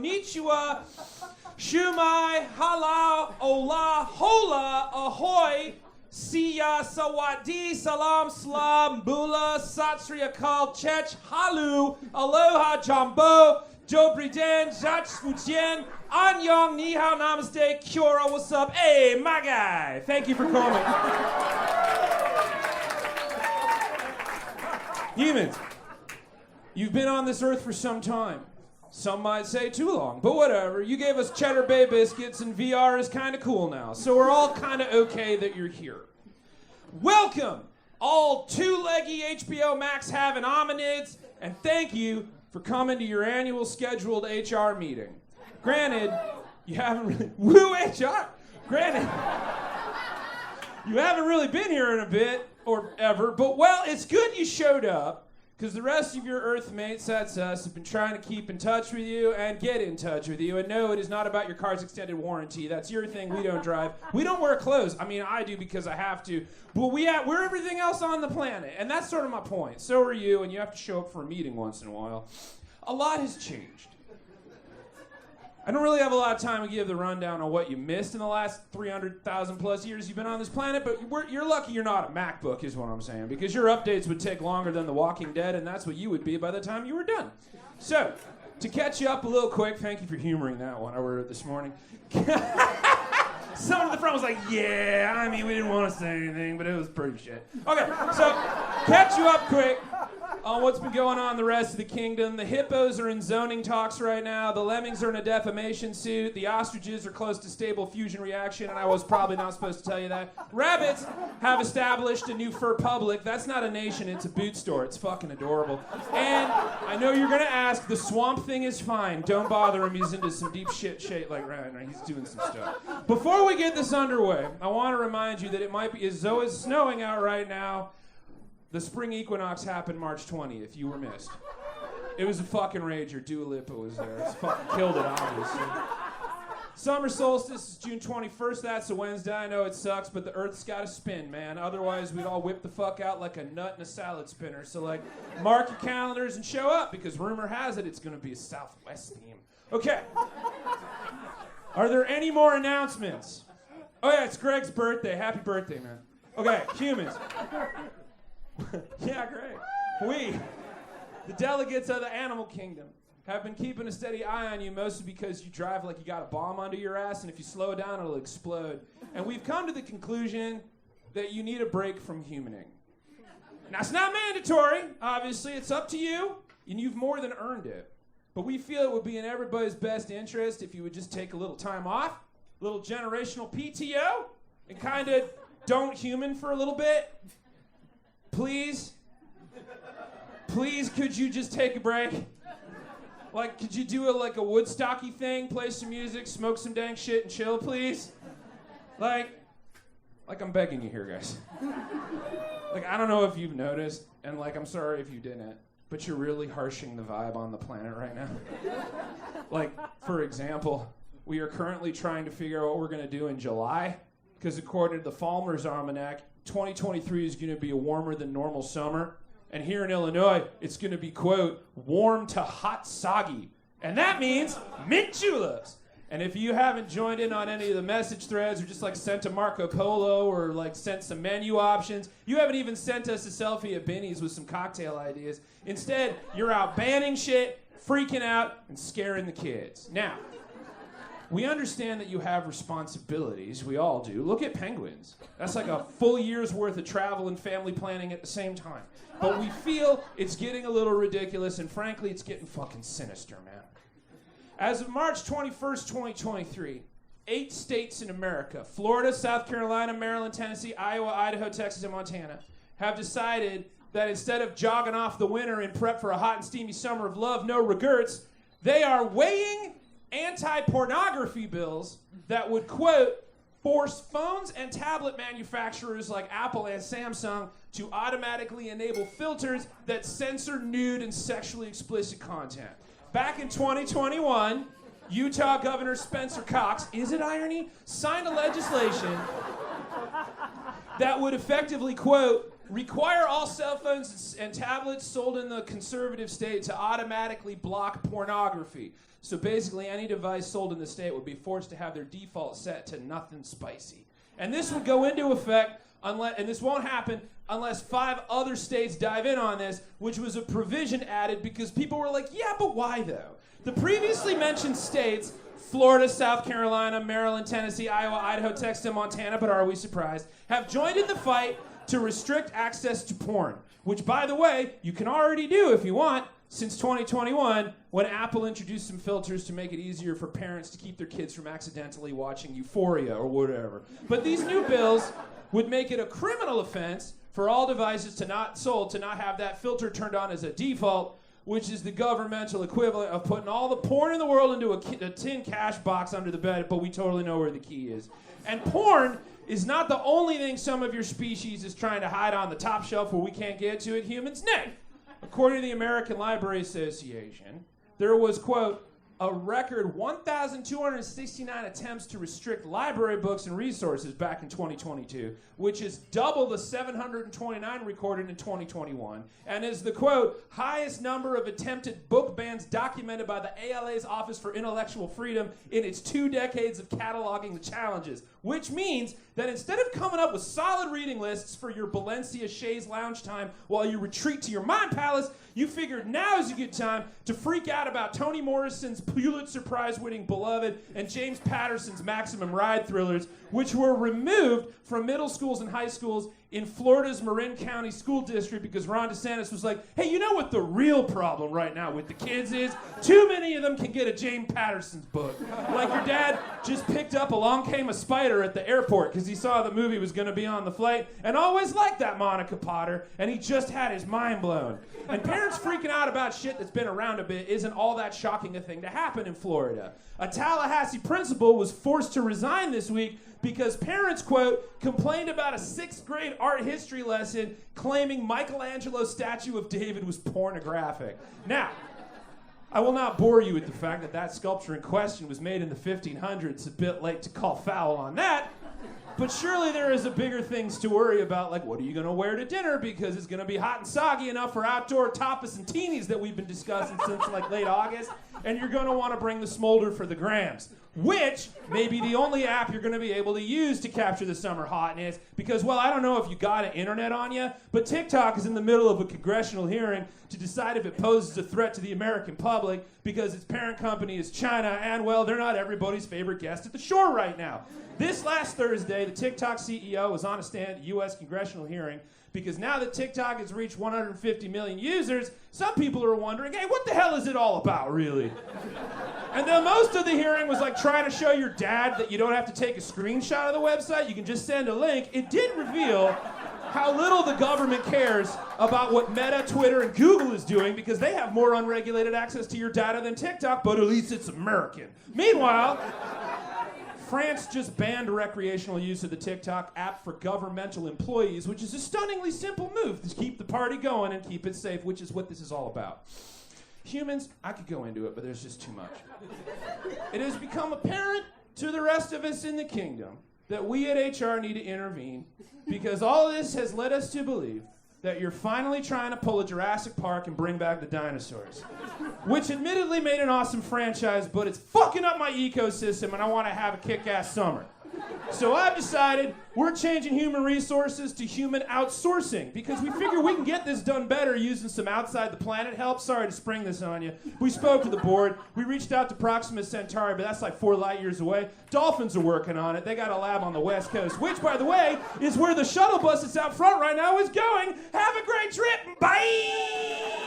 konnichiwa, shumai, halal, ola, hola, ahoy, siya, sawadi, salam, slam, bula, sat sri akal, chech, halu, aloha, jambo, dobry den, jach, futien, annyeong, ni hao, namaste, kyora, what's up? Hey, my guy. Thank you for coming. Humans, you've been on this earth for some time. Some might say too long, but whatever. You gave us Cheddar Bay biscuits and VR is kind of cool now, so we're all kind of okay that you're here. Welcome, all two-leggy HBO Max having hominids, and thank you for coming to your annual scheduled HR meeting. Granted, you haven't really... Woo, HR! Granted, you haven't really been here in a bit, or ever, but well, it's good you showed up, because the rest of your Earthmates, that's us, have been trying to keep in touch with you and get in touch with you. And no, it is not about your car's extended warranty. That's your thing. We don't drive. We don't wear clothes. I mean, I do because I have to. But we're everything else on the planet. And that's sort of my point. So are you, and you have to show up for a meeting once in a while. A lot has changed. I don't really have a lot of time to give the rundown on what you missed in the last 300,000 plus years you've been on this planet, but you're lucky you're not a MacBook is what I'm saying, because your updates would take longer than The Walking Dead, and that's what you would be by the time you were done. So, to catch you up a little quick, thank you for humoring that one I wrote this morning. Someone in the front was like, yeah, I mean, we didn't want to say anything, but it was pretty shit. Okay, so, catch you up quick on what's been going on in the rest of the kingdom. The hippos are in zoning talks right now. The lemmings are in a defamation suit. The ostriches are close to stable fusion reaction, and I was probably not supposed to tell you that. Rabbits have established a new fur public. That's not a nation, it's a boot store. It's fucking adorable. And I know you're gonna ask, the swamp thing is fine. Don't bother him, he's into some deep shit like right now. He's doing some stuff. Before we get this underway, I want to remind you that it might be, as though it's snowing out right now, the spring equinox happened March 20th, you were missed. It was a fucking rager. Dua Lipa was there. It's fucking killed it, obviously. Summer solstice is June 21st. That's a Wednesday. I know it sucks, but the Earth's got to spin, man. Otherwise, we'd all whip the fuck out like a nut in a salad spinner. So, like, mark your calendars and show up, because rumor has it it's going to be a Southwest theme. Okay. Are there any more announcements? Oh, yeah, it's Greg's birthday. Happy birthday, man. Okay, humans. Yeah, great. We, the delegates of the animal kingdom, have been keeping a steady eye on you, mostly because you drive like you got a bomb under your ass, and if you slow down, it'll explode. And we've come to the conclusion that you need a break from humaning. Now, it's not mandatory, obviously. It's up to you, and you've more than earned it. But we feel it would be in everybody's best interest if you would just take a little time off, a little generational PTO, and kind of don't human for a little bit. Please, could you just take a break? Like, could you do like a Woodstocky thing, play some music, smoke some dang shit, and chill, please? Like I'm begging you here, guys. Like, I don't know if you've noticed, and like, I'm sorry if you didn't, but you're really harshing the vibe on the planet right now. Like, for example, we are currently trying to figure out what we're gonna do in July, because according to the Falmer's Almanac, 2023 is going to be a warmer than normal summer. And here in Illinois, it's going to be, quote, warm to hot soggy. And that means mint juleps. And if you haven't joined in on any of the message threads or just like sent to Marco Polo or like sent some menu options, you haven't even sent us a selfie at Binny's with some cocktail ideas. Instead, you're out banning shit, freaking out, and scaring the kids. Now, we understand that you have responsibilities. We all do. Look at penguins. That's like a full year's worth of travel and family planning at the same time. But we feel it's getting a little ridiculous, and frankly, it's getting fucking sinister, man. As of March 21st, 2023, 8 states in America, Florida, South Carolina, Maryland, Tennessee, Iowa, Idaho, Texas, and Montana, have decided that instead of jogging off the winter in prep for a hot and steamy summer of love, no regrets, they are weighing anti-pornography bills that would, quote, force phones and tablet manufacturers like Apple and Samsung to automatically enable filters that censor nude and sexually explicit content. Back in 2021, Utah Governor Spencer Cox, is it irony, signed a legislation that would effectively, quote, require all cell phones and tablets sold in the conservative state to automatically block pornography. So basically, any device sold in the state would be forced to have their default set to nothing spicy. And this would go into effect and this won't happen unless 5 other states dive in on this, which was a provision added because people were like, yeah, but why though? The previously mentioned states, Florida, South Carolina, Maryland, Tennessee, Iowa, Idaho, Texas, and Montana, but are we surprised, have joined in the fight to restrict access to porn, which, by the way, you can already do if you want, since 2021, when Apple introduced some filters to make it easier for parents to keep their kids from accidentally watching Euphoria or whatever. But these new bills would make it a criminal offense for all devices to not have that filter turned on as a default, which is the governmental equivalent of putting all the porn in the world into a tin cash box under the bed, but we totally know where the key is. And porn is not the only thing some of your species is trying to hide on the top shelf where we can't get to it, humans. Nay, according to the American Library Association, there was, quote, a record 1,269 attempts to restrict library books and resources back in 2022, which is double the 729 recorded in 2021, and is the, quote, highest number of attempted book bans documented by the ALA's Office for Intellectual Freedom in its 2 decades of cataloging the challenges, which means that instead of coming up with solid reading lists for your Valencia chaise lounge time while you retreat to your mind palace, you figured now is a good time to freak out about Toni Morrison's Pulitzer Prize-winning Beloved and James Patterson's Maximum Ride thrillers, which were removed from middle schools and high schools in Florida's Marin County School District because Ron DeSantis was like, hey, you know what the real problem right now with the kids is? Too many of them can get a James Patterson's book. Like your dad just picked up Along Came a Spider at the airport because he saw the movie was going to be on the flight and always liked that Monica Potter, and he just had his mind blown. And parents freaking out about shit that's been around a bit isn't all that shocking a thing to happen in Florida. A Tallahassee principal was forced to resign this week because parents, quote, complained about a 6th grade art history lesson claiming Michelangelo's statue of David was pornographic. Now, I will not bore you with the fact that that sculpture in question was made in the 1500s, a bit late to call foul on that. But surely there is a bigger things to worry about, like what are you going to wear to dinner because it's going to be hot and soggy enough for outdoor tapas and teenies that we've been discussing since like late August, and you're going to want to bring the smolder for the grams, which may be the only app you're going to be able to use to capture the summer hotness because, well, I don't know if you got an internet on you, but TikTok is in the middle of a congressional hearing to decide if it poses a threat to the American public because its parent company is China, and, well, they're not everybody's favorite guest at the shore right now. This last Thursday, the TikTok CEO was on a stand at a U.S. congressional hearing because now that TikTok has reached 150 million users, some people are wondering, hey, what the hell is it all about, really? And then most of the hearing was like trying to show your dad that you don't have to take a screenshot of the website, you can just send a link. It did reveal how little the government cares about what Meta, Twitter, and Google is doing because they have more unregulated access to your data than TikTok, but at least it's American. Meanwhile, France just banned recreational use of the TikTok app for governmental employees, which is a stunningly simple move to keep the party going and keep it safe, which is what this is all about. Humans, I could go into it, but there's just too much. It has become apparent to the rest of us in the kingdom that we at HR need to intervene because all of this has led us to believe that you're finally trying to pull a Jurassic Park and bring back the dinosaurs, which admittedly made an awesome franchise, but it's fucking up my ecosystem and I want to have a kick-ass summer. So I've decided we're changing human resources to human outsourcing because we figure we can get this done better using some outside the planet help. Sorry to spring this on you. We spoke to the board. We reached out to Proxima Centauri, but that's like 4 light years away. Dolphins are working on it. They got a lab on the West Coast, which, by the way, is where the shuttle bus that's out front right now is going. Have a great trip. Bye!